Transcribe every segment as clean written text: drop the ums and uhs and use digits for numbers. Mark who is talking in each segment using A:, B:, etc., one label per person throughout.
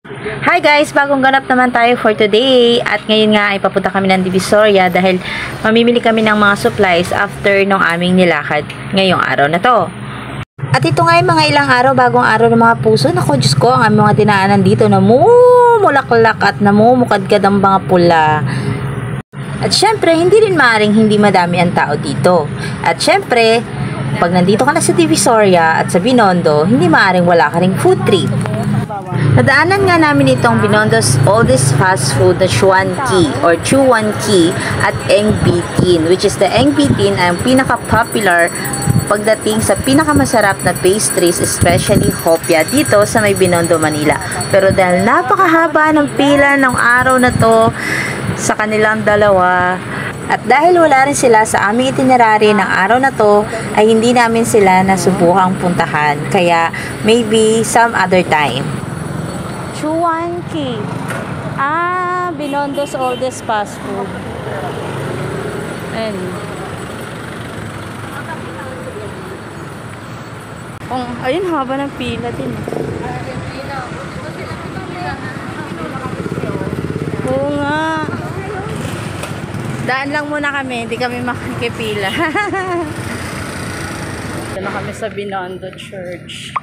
A: Hi guys! Bagong ganap naman tayo for today. At ngayon nga ay papunta kami ng Divisoria dahil mamimili kami ng mga supplies after nung aming nilakad ngayong araw na to. At ito nga ay mga ilang araw, bagong araw ng mga puso. Naku, Diyos ko, ang aming mga dinaanan dito na namumulaklak at namumukadkad ang mga pula. At syempre, hindi rin maaaring hindi madami ang tao dito. At syempre, pag nandito ka na sa Divisoria at sa Binondo, hindi maaaring wala ka ring food trip. Nadaanan nga namin itong Binondo's oldest fast food na Chuan Ki or Chuan Ki at Eng Bitin, which is the Eng Bitin ay ang pinaka-popular pagdating sa pinakamasarap na pastries, especially hopia dito sa may Binondo, Manila. Pero dahil napakahaba ng pila ng araw na to sa kanilang dalawa, at dahil wala rin sila sa aming itinerary ng araw na to, ay hindi namin sila nasubukang puntahan. Kaya maybe some other time. Chuan Ki. Binondo's oldest fast food. Ayan. Ayun, haba ng pila din. Oo nga. Daan lang muna kami, hindi kami makikipila. Dito na kami sa Binondo Church.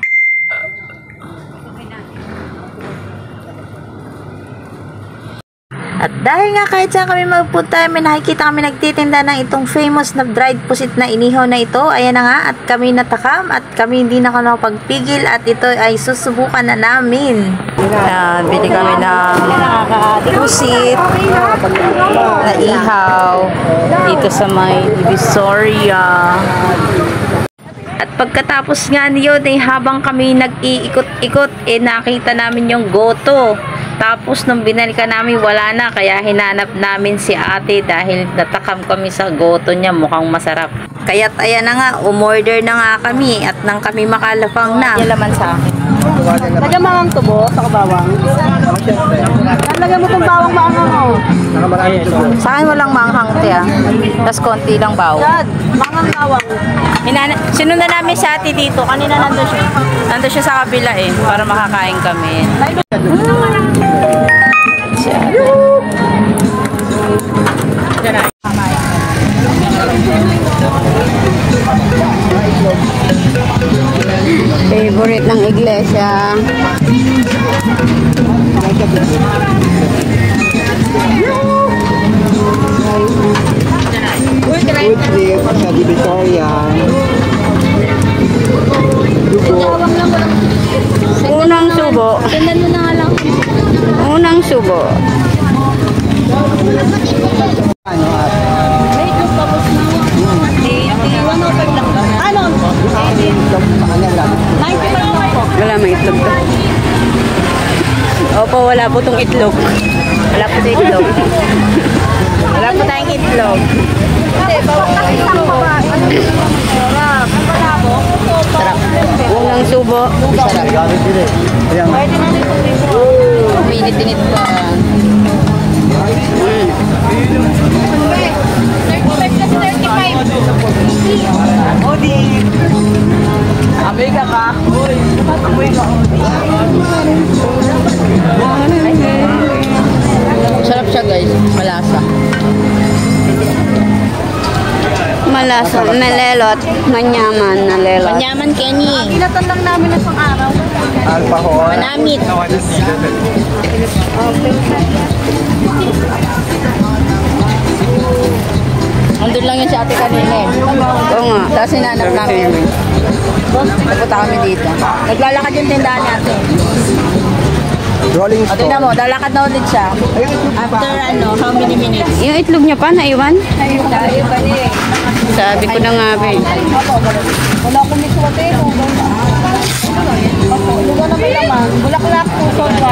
A: At dahil nga kahit saan kami magpunta, may nakikita kami nagtitinda ng itong famous na dried pusit na inihaw na ito. Ayan na nga, at kami natakam at kami hindi na nakapagpigil at ito ay susubukan na namin. Bili kami ng pusit na ihaw dito sa may Divisoria. At pagkatapos nga niyon, habang kami nag-iikot-ikot, nakita namin yung goto. Tapos nung binalikan namin, wala na. Kaya hinanap namin si ate dahil natakam kami sa goto niya. Mukhang masarap. Kaya't ayan na nga, umorder na nga kami at nang kami makalapang na. Yung laman sa akin.
B: Lagyan mo ang tubo sa bawang. Lagyan mo itong bawang maanghang mo.
A: Sa akin walang manghang, tiya. Tapos konti lang bawang.
B: Yan, manghang bawang.
A: Sinundan namin si ate dito. Kanina nandun siya. Nandun siya sa kabila para makakain kami.
B: Favorite ng iglesia. Food trip sa Divisoria. Unang subo. Unang subo. Wala may itlog to. Opo, wala po itong itlog. Wala po itong itlog. Wala po tayong itlog. Sarap. Unang subo. Sarap. Minit-init pa. Amoy ka ka. Amoy ka. Sarap siya guys. Malasa. Malasa. Malelot. Manyaman. Nalelot.
A: Manyaman, Kenny.
B: Ilatan lang namin na isang araw.
C: Alpahol.
A: Manamit.
B: Andun lang yun si ate kanina Oo nga. Tapos hinanap namin. Nagpunta kami dito. Naglalakad yung tindahan natin.
C: Rolling
B: O, tingnan mo, lalakad na ulit siya.
A: After how many minutes?
B: Yung itlog niya pa, naiwan? Naiwan Sabi ko na nga, be. Wala akong miswate. Lugar na may laman. Bulaklak, puso, wala.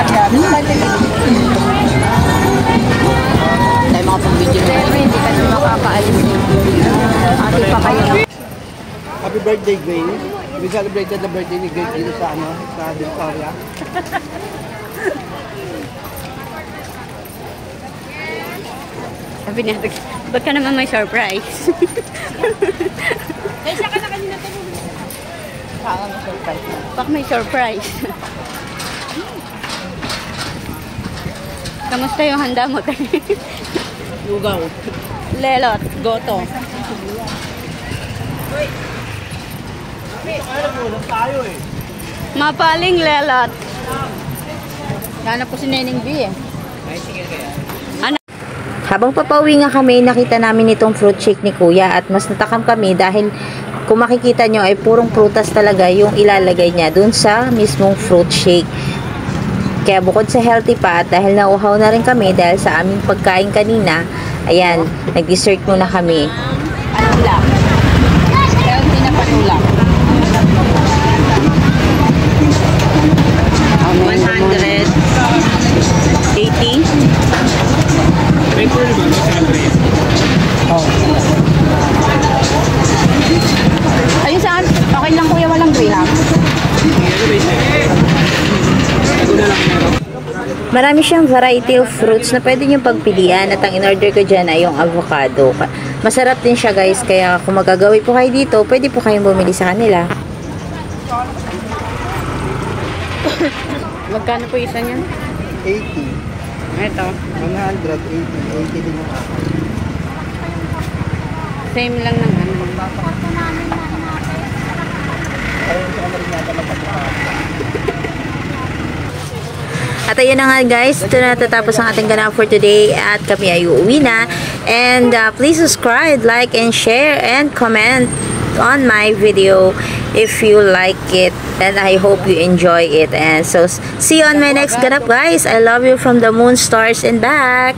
A: Tayo mga pang-video na.
B: Hindi ka na makakaalis. Ate pa kayo.
C: Happy birthday, Gwen. We celebrated the birthday ni Gwen dito sa Divisoria.
B: Sabi niya, ba't ka naman may surprise?
A: Kaysa ka na kanina ito.
B: Baka may surprise. Kamusta yung handa mo?
C: Lugaw.
B: Lelot, goto.
C: Tayo eh.
B: Mapaling lelot. Hanap po si Neneng B eh.
A: Habang papauwi nga kami, nakita namin itong fruit shake ni Kuya at mas natakam kami dahil kung makikita nyo ay purong prutas talaga yung ilalagay niya dun sa mismong fruit shake. Kaya bukod sa healthy pa at dahil nauhaw na rin kami dahil sa aming pagkain kanina, ayan, nag-dessert muna kami.
B: Panulak. Healthy na panulak.
A: 180.
B: Ayun saan? Okay lang kuya, walang graham.
A: Marami siyang variety of fruits na pwede nyo pagpilian at ang in-order ko dyan ay yung avocado. Masarap din siya guys, kaya kung magagawi po kayo dito, pwede po kayong bumili sa kanila.
B: Magkano po isa niyan?
C: 80.
B: Ito.
C: 180. 80 din yung ako.
B: Same lang ng ano.
A: At ayun na nga guys, ito na natatapos ang ating ganap for today at kami ay uuwi na. And please subscribe, like, and share, and comment on my video if you like it. And I hope you enjoy it. And so, see you on my next ganap guys. I love you from the moon, stars, and back.